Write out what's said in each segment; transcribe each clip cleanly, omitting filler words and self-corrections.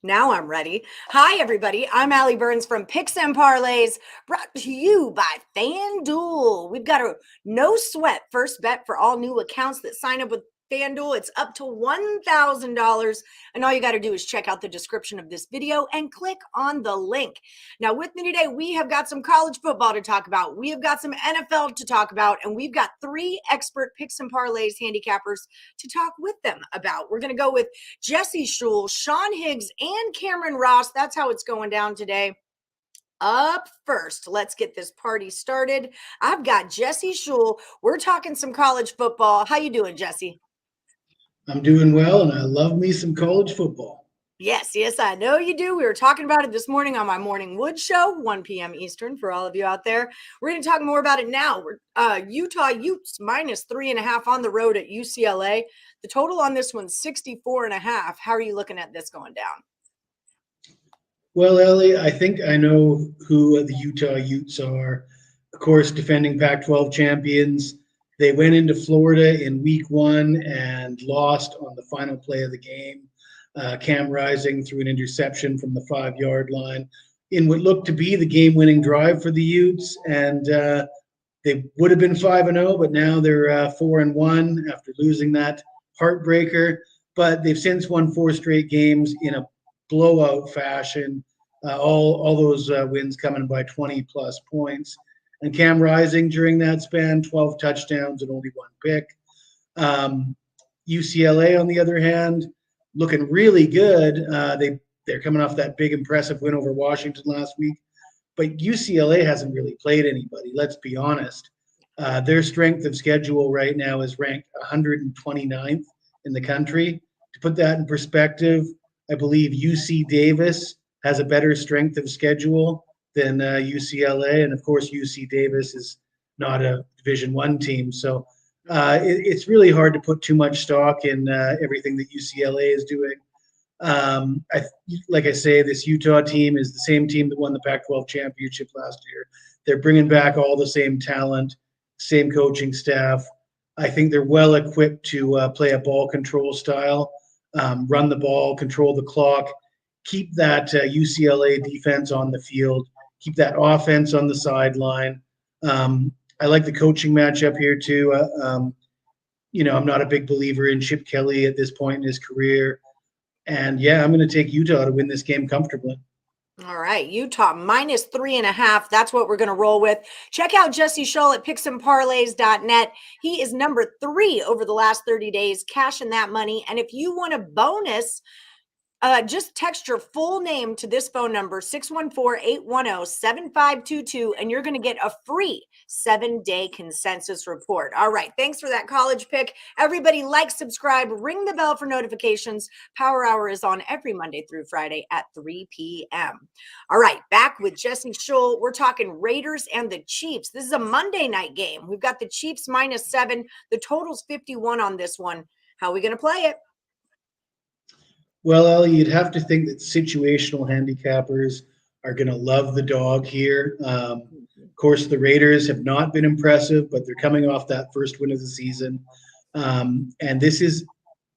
Now I'm ready. Hi, everybody. I'm Allie Burns from Picks and Parlays, brought to you by FanDuel. We've got a no sweat first bet for all new accounts that sign up with FanDuel. It's up to $1,000. And all you got to do is check out the description of this video and click on the link. Now, with me today, we have got some college football to talk about. We have got some NFL to talk about. And we've got three expert Picks and Parlays handicappers to talk with them about. We're going to go with Jesse Schul, Sean Higgs, and Cameron Ross. That's how it's going down today. Up first, let's get this party started. I've got Jesse Schul. We're talking some college football. How you doing, Jesse? I'm doing well, and I love me some college football. Yes, I know you do. We were talking about it this morning on my Morning Wood show, 1 p.m. Eastern for all of you out there. We're going to talk more about it now. We're Utah Utes minus 3.5 on the road at UCLA. The total on this one's 64.5. How are you looking at this going down? Well, Ellie, I think I know who the Utah Utes are. Of course, defending Pac-12 champions. They went into Florida in week 1 and lost on the final play of the game. Cam Rising threw an interception from the 5-yard line in what looked to be the game-winning drive for the Utes, and they would have been 5-0, but now they're 4-1 after losing that heartbreaker. But they've since won 4 straight games in a blowout fashion. All those wins coming by 20-plus points. And Cam Rising during that span, 12 touchdowns and only 1 pick. UCLA, on the other hand, looking really good. They're coming off that big, impressive win over Washington last week. But UCLA hasn't really played anybody, let's be honest. Their strength of schedule right now is ranked 129th in the country. To put that in perspective, I believe UC Davis has a better strength of schedule than UCLA. And, of course, UC Davis is not a Division I team. So it's really hard to put too much stock in everything that UCLA is doing. Like I say, this Utah team is the same team that won the Pac-12 championship last year. They're bringing back all the same talent, same coaching staff. I think they're well equipped to play a ball control style, run the ball, control the clock, keep that UCLA defense on the field, keep that offense on the sideline. I like the coaching matchup here too. I'm not a big believer in Chip Kelly at this point in his career. And, yeah, I'm going to take Utah to win this game comfortably. All right, Utah minus 3.5. That's what we're going to roll with. Check out Jesse Schul at picksandparlays.net. He is number 3 over the last 30 days, cashing that money. And if you want a bonus, just text your full name to this phone number, 614-810-7522, and you're going to get a free 7-day consensus report. All right, thanks for that college pick. Everybody like, subscribe, ring the bell for notifications. Power Hour is on every Monday through Friday at 3 p.m. All right, back with Jesse Schul. We're talking Raiders and the Chiefs. This is a Monday night game. We've got the Chiefs minus 7. The total's 51 on this one. How are we going to play it? Well, Ellie, you'd have to think that situational handicappers are going to love the dog here. Of course, the Raiders have not been impressive, but they're coming off that first win of the season. And this is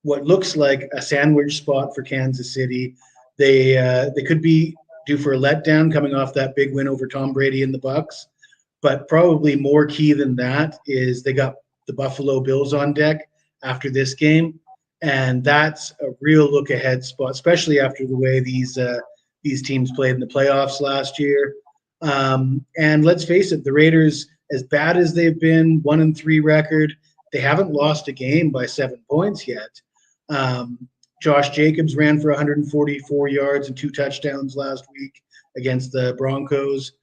what looks like a sandwich spot for Kansas City. They could be due for a letdown coming off that big win over Tom Brady and the Bucs. But probably more key than that is they got the Buffalo Bills on deck after this game. And that's a real look-ahead spot, especially after the way these teams played in the playoffs last year. And let's face it, the Raiders, as bad as they've been, 1-3 record, they haven't lost a game by 7 points yet. Josh Jacobs ran for 144 yards and 2 touchdowns last week against the Broncos.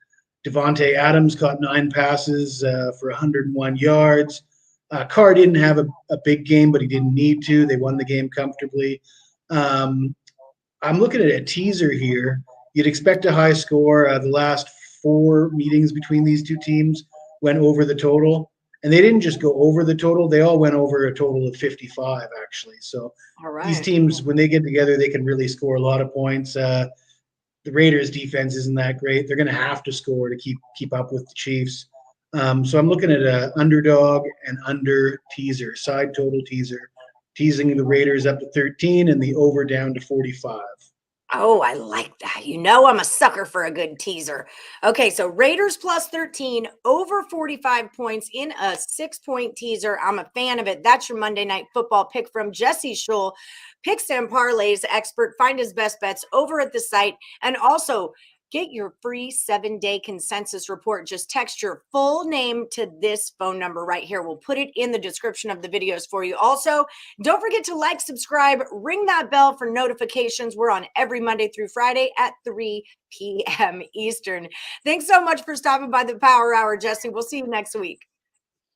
Devontae Adams caught 9 passes for 101 yards. Carr didn't have a big game, but he didn't need to. They won the game comfortably. I'm looking at a teaser here. You'd expect a high score. The last 4 meetings between these two teams went over the total. And they didn't just go over the total. They all went over a total of 55, actually. So these teams, when they get together, they can really score a lot of points. The Raiders' defense isn't that great. They're going to have to score to keep up with the Chiefs. So I'm looking at an underdog and under teaser, side total teaser, teasing the Raiders up to 13 and the over down to 45. Oh, I like that. You know, I'm a sucker for a good teaser. Okay, so Raiders plus 13, over 45 points in a 6-point teaser. I'm a fan of it. That's your Monday Night Football pick from Jesse Schul, Picks and Parlays expert. Find his best bets over at the site. And also, get your free 7-day consensus report. Just text your full name to this phone number right here. We'll put it in the description of the videos for you. Also, don't forget to like, subscribe, ring that bell for notifications. We're on every Monday through Friday at 3 p.m. Eastern. Thanks so much for stopping by the Power Hour, Jesse. We'll see you next week.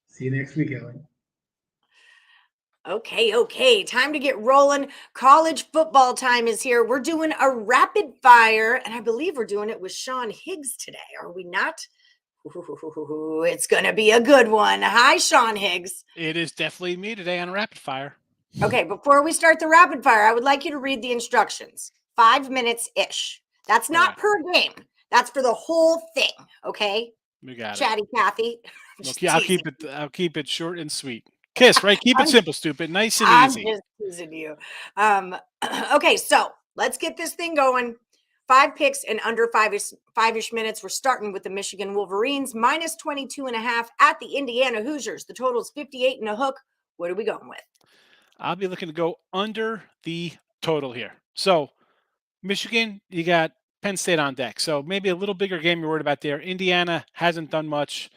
See you next week, Ellie. Okay. Time to get rolling. College football time is here. We're doing a rapid fire, and I believe we're doing it with Sean Higgs today. Are we not? Ooh, it's going to be a good one. Hi, Sean Higgs. It is definitely me today on rapid fire. Okay, before we start the rapid fire, I would like you to read the instructions. 5 minutes-ish. That's not per game. That's for the whole thing, okay? We got Chatty Cathy. Okay, I'll keep it short and sweet. Kiss, right? Keep it simple, stupid. Nice and easy. I'm just teasing you. Okay, so let's get this thing going. 5 picks in under five-ish minutes. We're starting with the Michigan Wolverines, minus 22.5 at the Indiana Hoosiers. The total is 58 and a hook. What are we going with? I'll be looking to go under the total here. So, Michigan, you got Penn State on deck. So, maybe a little bigger game you're worried about there. Indiana hasn't done much.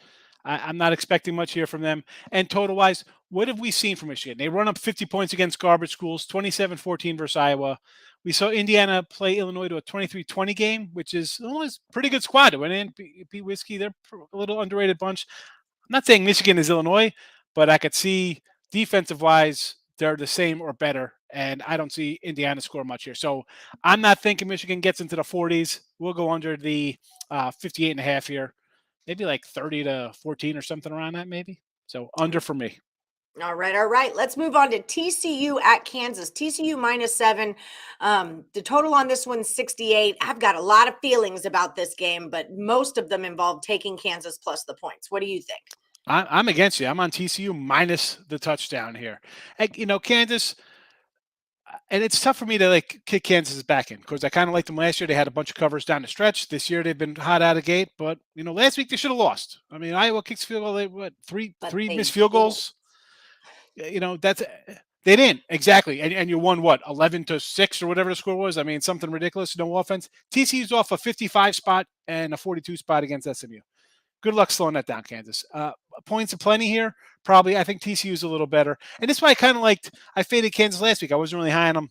I'm not expecting much here from them. And total-wise, what have we seen from Michigan? They run up 50 points against garbage schools, 27-14 versus Iowa. We saw Indiana play Illinois to a 23-20 game, which is Illinois' pretty good squad. It went in, beat Whiskey. They're a little underrated bunch. I'm not saying Michigan is Illinois, but I could see defensive-wise, they're the same or better, and I don't see Indiana score much here. So I'm not thinking Michigan gets into the 40s. We'll go under the 58.5 here. Maybe like 30-14 or something around that, maybe. So under for me. All right. Let's move on to TCU at Kansas. TCU -7. The total on this one's 68. I've got a lot of feelings about this game, but most of them involve taking Kansas plus the points. What do you think? I'm against you. I'm on TCU minus the touchdown here. Kansas, and it's tough for me to kick Kansas back in because I kind of liked them last year. They had a bunch of covers down the stretch. This year they've been hot out of gate, but last week they should have lost. I mean, Iowa kicks field goal. Three missed field goals. That's they didn't exactly, and you won 11-6 or whatever the score was. I mean, something ridiculous. No offense. TCU's off a 55 spot and a 42 spot against SMU. Good luck slowing that down, Kansas. Points aplenty here. Probably, I think TCU's a little better. And that's why I faded Kansas last week. I wasn't really high on them.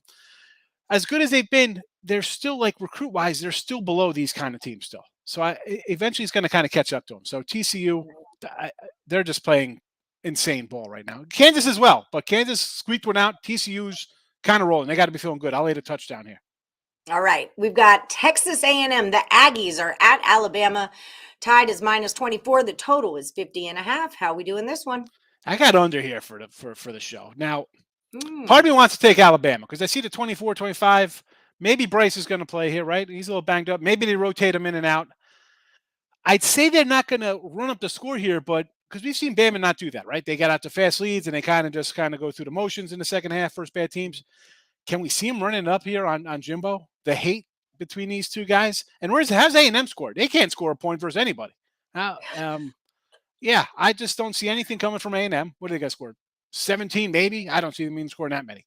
As good as they've been, they're still, recruit-wise, they're still below these kind of teams still. So eventually it's going to kind of catch up to them. So TCU, they're just playing insane ball right now. Kansas as well, but Kansas squeaked one out. TCU's kind of rolling. They got to be feeling good. I'll lay the touchdown here. All right. We've got Texas A&M. The Aggies are at Alabama. Tide is -24. The total is 50.5. How are we doing this one? I got under here for the show. Now, part of me wants to take Alabama because I see the 24-25. Maybe Bryce is going to play here, right? He's a little banged up. Maybe they rotate him in and out. I'd say they're not going to run up the score here, but because we've seen Bama not do that, right? They got out to fast leads and they kind of go through the motions in the second half versus bad teams. Can we see him running up here on Jimbo? The hate between these two guys, and how's A&M scored? They can't score a point versus anybody. Yeah, I just don't see anything coming from A&M. What do they got scored? 17, maybe. I don't see them even scoring that many.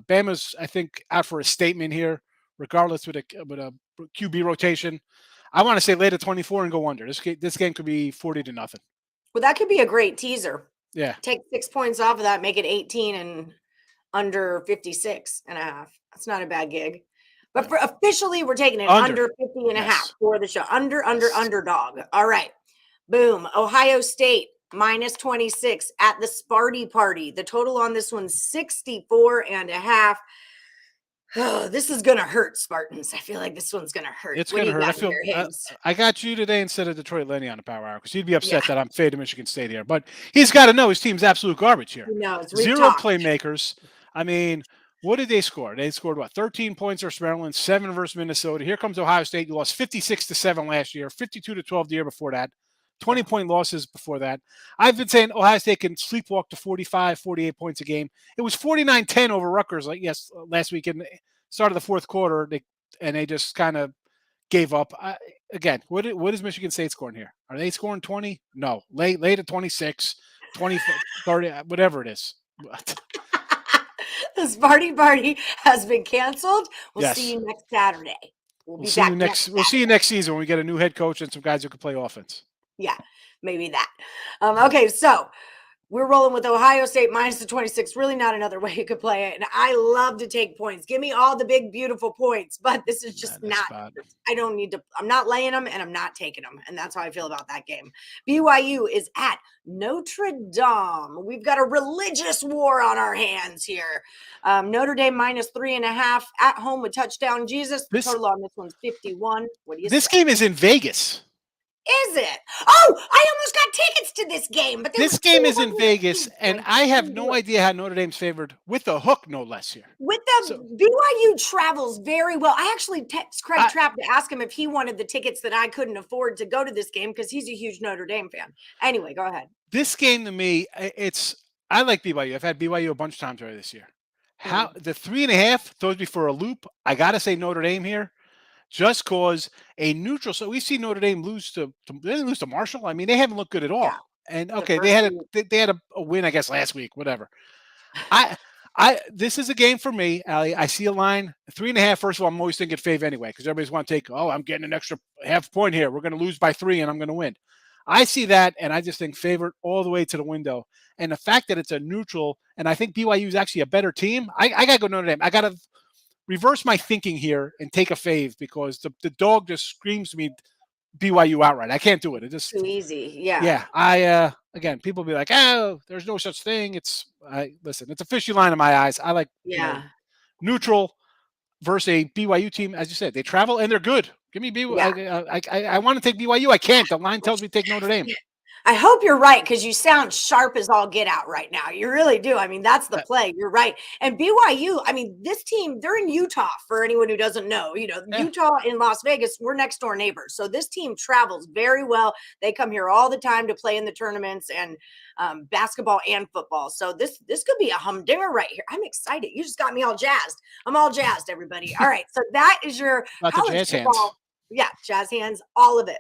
Bama's, I think, out for a statement here, regardless with a QB rotation. I want to say later 24 and go under. This game could be 40-0. Well, that could be a great teaser. Yeah, take 6 points off of that, make it 18 and under 56.5. That's not a bad gig. But for officially, we're taking it under 50.5 for the show. Underdog. All right. Boom. Ohio State -26 at the Sparty Party. The total on this one's 64.5. Oh, this is going to hurt, Spartans. I feel like this one's going to hurt. It's going to hurt. I got you today instead of Detroit Lenny on the Power Hour because he'd be upset that I'm fading Michigan State here. But he's got to know his team's absolute garbage here. Zero playmakers. I mean, what did they score? They scored, 13 points versus Maryland, 7 versus Minnesota. Here comes Ohio State. You lost 56-7 last year, 52-12 the year before that, 20-point losses before that. I've been saying Ohio State can sleepwalk to 45, 48 points a game. It was 49-10 over Rutgers last week in the start of the fourth quarter. and they just kind of gave up. Again, what is Michigan State scoring here? Are they scoring 20? No, late at 26, 20, 30, whatever it is. The Sparty Party has been canceled. We'll see Yes. you next Saturday. We'll see back you next. We'll see you next season when we get a new head coach and some guys who can play offense. Yeah, maybe that. Okay, so we're rolling with Ohio State minus the 26. Really not another way you could play it. And I love to take points. Give me all the big, beautiful points. But this is just not, I don't need to, I'm not laying them and I'm not taking them. And that's how I feel about that game. BYU is at Notre Dame. We've got a religious war on our hands here. Notre Dame minus 3.5 at home with touchdown Jesus. The total on this one's 51. What do you say? This game is in Vegas. Is it? Oh, I almost got tickets to this game, but this game is in Vegas, and I have no idea how Notre Dame's favored with a hook, no less here. With the BYU travels very well. I actually text Craig Trapp to ask him if he wanted the tickets that I couldn't afford to go to this game because he's a huge Notre Dame fan. Anyway, go ahead. This game to me, I like BYU. I've had BYU a bunch of times already this year. How the 3.5 throws me for a loop. I got to say Notre Dame here. Just cause a neutral. So we see Notre Dame lose to they didn't lose to Marshall. I mean, they haven't looked good at all. Yeah. And okay, they had a win, I guess, last week, whatever. This is a game for me, Allie. I see a line 3.5. First of all, I'm always thinking fave anyway, because everybody's want to take, I'm getting an extra half point here. We're going to lose by 3 and I'm going to win. I see that, and I just think favorite all the way to the window. And the fact that it's a neutral, and I think BYU is actually a better team. I got to go Notre Dame. I got to reverse my thinking here and take a fave because the dog just screams to me BYU outright. I can't do it. It just too easy. Yeah. Yeah. Again, people be like, oh, there's no such thing. Listen, it's a fishy line in my eyes. I like neutral versus a BYU team. As you said, they travel and they're good. Give me BYU. Yeah. I want to take BYU. I can't. The line tells me to take Notre Dame. I hope you're right because you sound sharp as all get out right now. You really do. I mean, that's the play. You're right. And BYU, I mean, this team, they're in Utah for anyone who doesn't know. Utah and Las Vegas, we're next door neighbors. So this team travels very well. They come here all the time to play in the tournaments and basketball and football. So this could be a humdinger right here. I'm excited. You just got me all jazzed. I'm all jazzed, everybody. All right. So that is your college football. Hands. Yeah, jazz hands, all of it.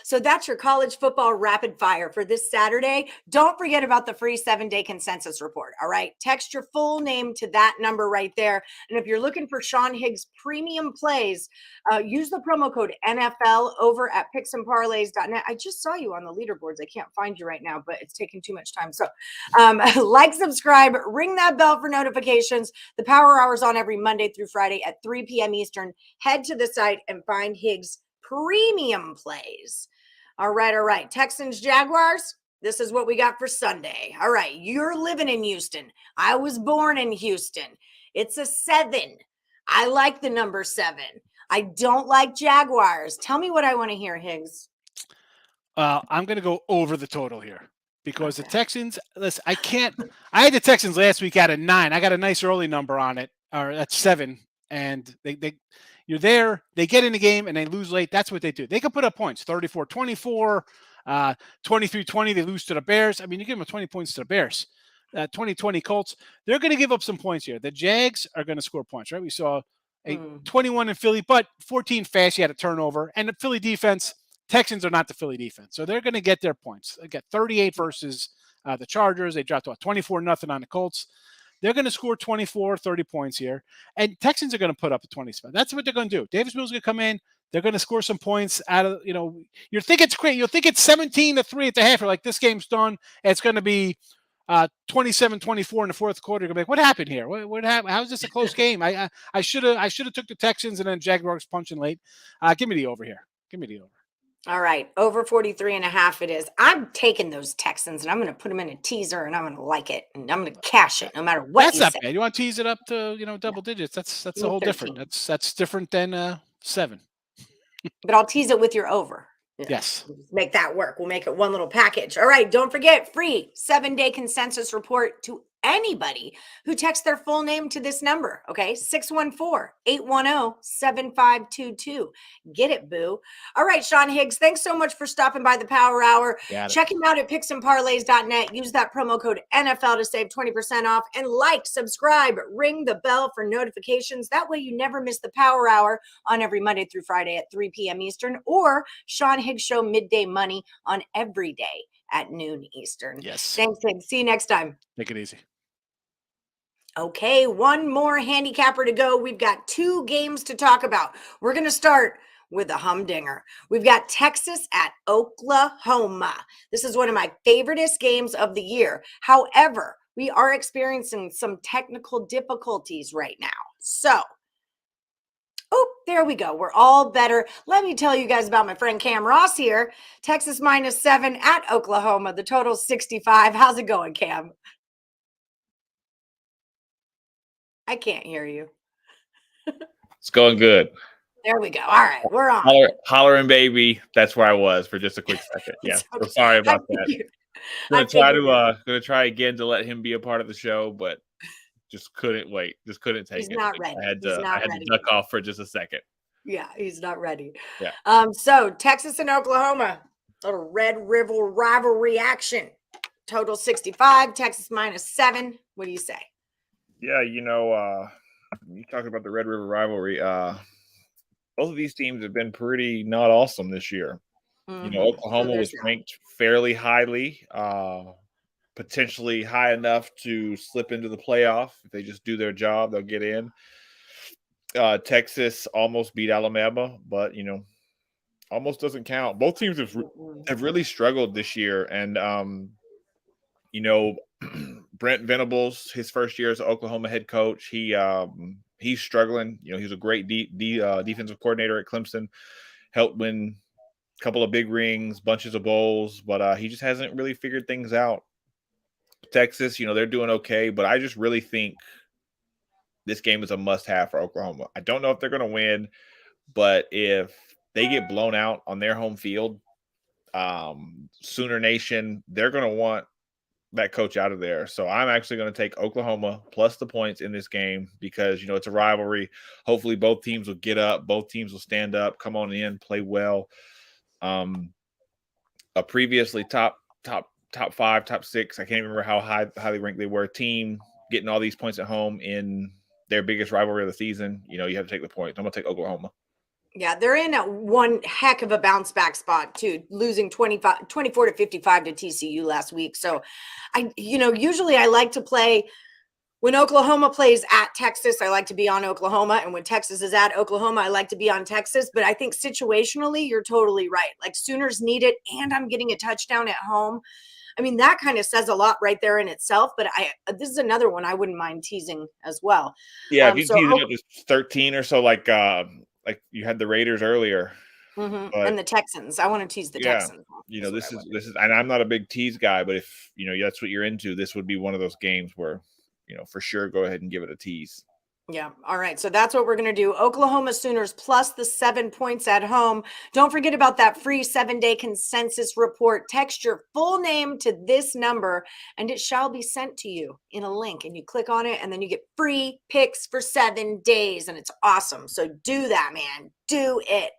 So that's your college football rapid fire for this Saturday. Don't forget about the free 7-day consensus report. All right. Text your full name to that number right there. And if you're looking for Sean Higgs premium plays, use the promo code NFL over at picksandparlays.net. I just saw you on the leaderboards. I can't find you right now, but it's taking too much time. So like, subscribe, ring that bell for notifications. The power hour is on every Monday through Friday at 3 p.m. Eastern. Head to the site and find Higgs premium plays. All right. Texans, Jaguars. This is what we got for Sunday. All right. You're living in Houston. I was born in Houston. It's a 7. I like the number 7. I don't like Jaguars. Tell me what I want to hear, Higgs. I'm going to go over the total here because the Texans, listen, I had the Texans last week at a 9. I got a nice early number on it, or that's 7. And you're there, they get in the game, and they lose late. That's what they do. They can put up points, 34-24, 23-20. They lose to the Bears. I mean, you give them 20 points to the Bears. 20-20 Colts. They're going to give up some points here. The Jags are going to score points, right? We saw a 21 in Philly, but 14 fast. You had a turnover. And the Philly defense, Texans are not the Philly defense. So they're going to get their points. They got 38 versus the Chargers. They dropped 24-0 on the Colts. They're going to score 24, 30 points here. And Texans are going to put up a 20 spot. That's what they're going to do. Davis Mills is going to come in. They're going to score some points out of, you think it's great. You'll think it's 17-3 at the half. You're like, this game's done. It's going to be 27-24 in the fourth quarter. You're going to be like, what happened here? What happened? How is this a close game? I should have took the Texans and then Jaguars punching late. Give me the over here. Give me the over. All right, over 43.5 it is. I'm taking those Texans, and I'm going to put them in a teaser, and I'm going to like it, and I'm going to cash it no matter what That's not bad. You want to tease it up to, double digits. That's a whole 13. different. That's different than 7. But I'll tease it with your over. Yes. Make that work. We'll make it one little package. All right, don't forget, free 7-day consensus report to anybody who texts their full name to this number. Okay, 614-810-7522. Get it, boo. All right, Sean Higgs, thanks so much for stopping by the Power Hour. Check him out at picksandparlays.net. Use that promo code NFL to save 20% off, and like, subscribe, ring the bell for notifications. That way you never miss the Power Hour on every Monday through Friday at 3 p.m. Eastern, or Sean Higgs Show Midday Money on every day at noon Eastern. Yes. Thanks, Higgs. See you next time. Make it easy. Okay, one more handicapper to go. We've got 2 games to talk about. We're going to start with a humdinger. We've got Texas at Oklahoma. This is one of my favoriteest games of the year. However, we are experiencing some technical difficulties right now. So, there we go. We're all better. Let me tell you guys about my friend Cam Ross here. Texas -7 at Oklahoma. The total's 65. How's it going, Cam? I can't hear you. It's going good. There we go. All right, we're on. Hollering baby. That's where I was for just a quick second. Yeah. Okay. So sorry about that. Gonna try again to let him be a part of the show, but just couldn't wait. Just couldn't take He's it. not ready. I had He's to not ready. duck off for just a second. Yeah, he's not ready. Yeah. So Texas and Oklahoma, little Red River rivalry action. Total 65, Texas -7. What do you say? Yeah, you talking about the Red River rivalry. Both of these teams have been pretty not awesome this year. Mm-hmm. Oklahoma was ranked fairly highly, potentially high enough to slip into the playoff. If they just do their job, they'll get in. Texas almost beat Alabama, but almost doesn't count. Both teams have really struggled this year, and Brent Venables, his first year as Oklahoma head coach, he's struggling. He's a great defensive coordinator at Clemson, helped win a couple of big rings, bunches of bowls, but he just hasn't really figured things out. Texas, they're doing okay, but I just really think this game is a must-have for Oklahoma. I don't know if they're going to win, but if they get blown out on their home field, Sooner Nation, they're going to want that coach out of there. So I'm actually going to take Oklahoma plus the points in this game because, it's a rivalry. Hopefully both teams will get up. Both teams will stand up, come on in, play well. A previously top 5, top 6, I can't remember how highly ranked they were, team getting all these points at home in their biggest rivalry of the season. You have to take the points. I'm going to take Oklahoma. Yeah, they're in one heck of a bounce back spot too, losing 24 to 55 to TCU last week. So usually I like to play when Oklahoma plays at Texas, I like to be on Oklahoma. And when Texas is at Oklahoma, I like to be on Texas. But I think situationally, you're totally right. Like Sooners need it, and I'm getting a touchdown at home. I mean, that kind of says a lot right there in itself. But this is another one I wouldn't mind teasing as well. Yeah, if you tease it up to 13 or so, like you had the Raiders earlier. Mm-hmm. And the Texans. I want to tease the Texans. This is, and I'm not a big tease guy, but if that's what you're into, this would be one of those games where for sure go ahead and give it a tease. Yeah. All right. So that's what we're going to do. Oklahoma Sooners plus the 7 points at home. Don't forget about that free 7-day consensus report. Text your full name to this number and it shall be sent to you in a link, and you click on it and then you get free picks for 7 days, and it's awesome. So do that, man. Do it.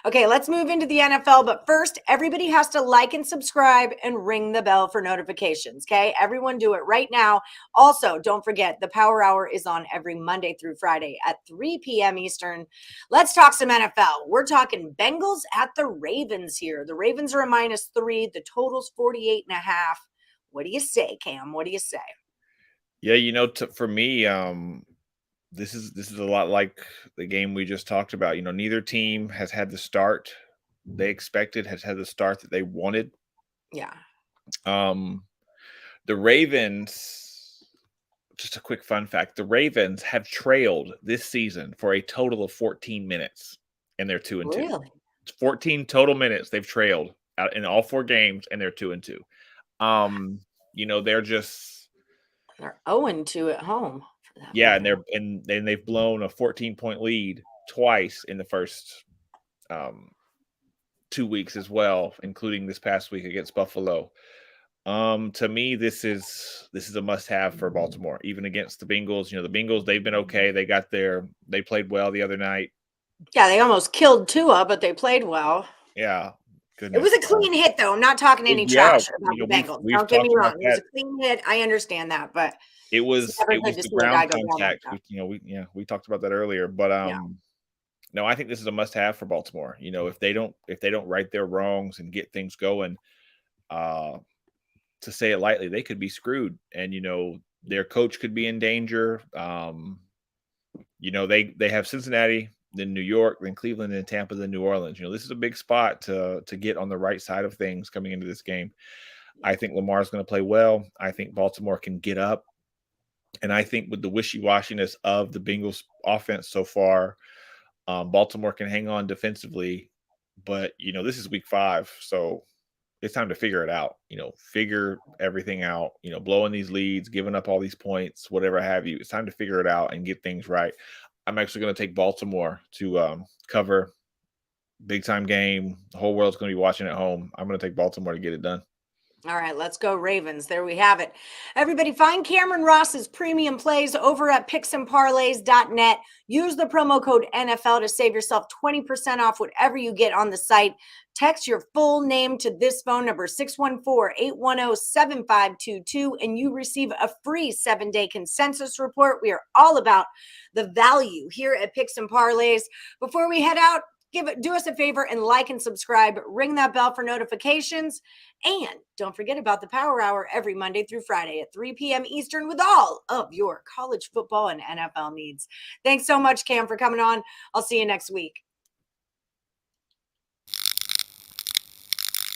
Okay, let's move into the NFL. But first, everybody has to like and subscribe and ring the bell for notifications, okay? Everyone do it right now. Also, don't forget, the Power Hour is on every Monday through Friday at 3 p.m. Eastern. Let's talk some NFL. We're talking Bengals at the Ravens here. The Ravens are a -3. The total's 48.5. What do you say, Cam? What do you say? Yeah, for me, this is a lot like the game we just talked about. Neither team has had the start they expected, has had the start that they wanted. Yeah. The Ravens, just a quick fun fact, the Ravens have trailed this season for a total of 14 minutes, and they're 2-2. Really? 14 total minutes they've trailed out in all 4 games, and they're 2-2. They're 0-2 at home. Yeah, and they've blown a 14-point lead twice in the first 2 weeks as well, including this past week against Buffalo. To me, this is a must-have for Baltimore, even against the Bengals. The Bengals, they've been okay. They played well the other night. Yeah, they almost killed Tua, but they played well. Yeah, It was goodness. a clean hit, though. I'm not talking any Yeah, trash about the Bengals. we've Don't get me talked about wrong. It was that. a clean hit. I understand that, but It it's was never good to the see a guy ground go down like contact. that. We talked about that earlier, but Yeah. no, I think this is a must-have for Baltimore. If they don't right their wrongs and get things going, to say it lightly, they could be screwed, and their coach could be in danger. They have Cincinnati, then New York, then Cleveland, then Tampa, then New Orleans. This is a big spot to get on the right side of things coming into this game. I think Lamar's going to play well. I think Baltimore can get up. And I think with the wishy-washiness of the Bengals offense so far, Baltimore can hang on defensively. But, this is week 5. So it's time to figure it out, figure everything out, blowing these leads, giving up all these points, whatever have you. It's time to figure it out and get things right. I'm actually going to take Baltimore to cover. Big time game. The whole world's going to be watching at home. I'm going to take Baltimore to get it done. All right, let's go Ravens. There we have it. Everybody, find Cameron Ross's premium plays over at picksandparlays.net. Use the promo code NFL to save yourself 20% off whatever you get on the site. Text your full name to this phone number, 614-810-7522, and you receive a free 7-day consensus report. We are all about the value here at Picks and Parlays. Before we head out, do us a favor and like and subscribe. Ring that bell for notifications. And don't forget about the Power Hour every Monday through Friday at 3 p.m. Eastern with all of your college football and NFL needs. Thanks so much, Cam, for coming on. I'll see you next week.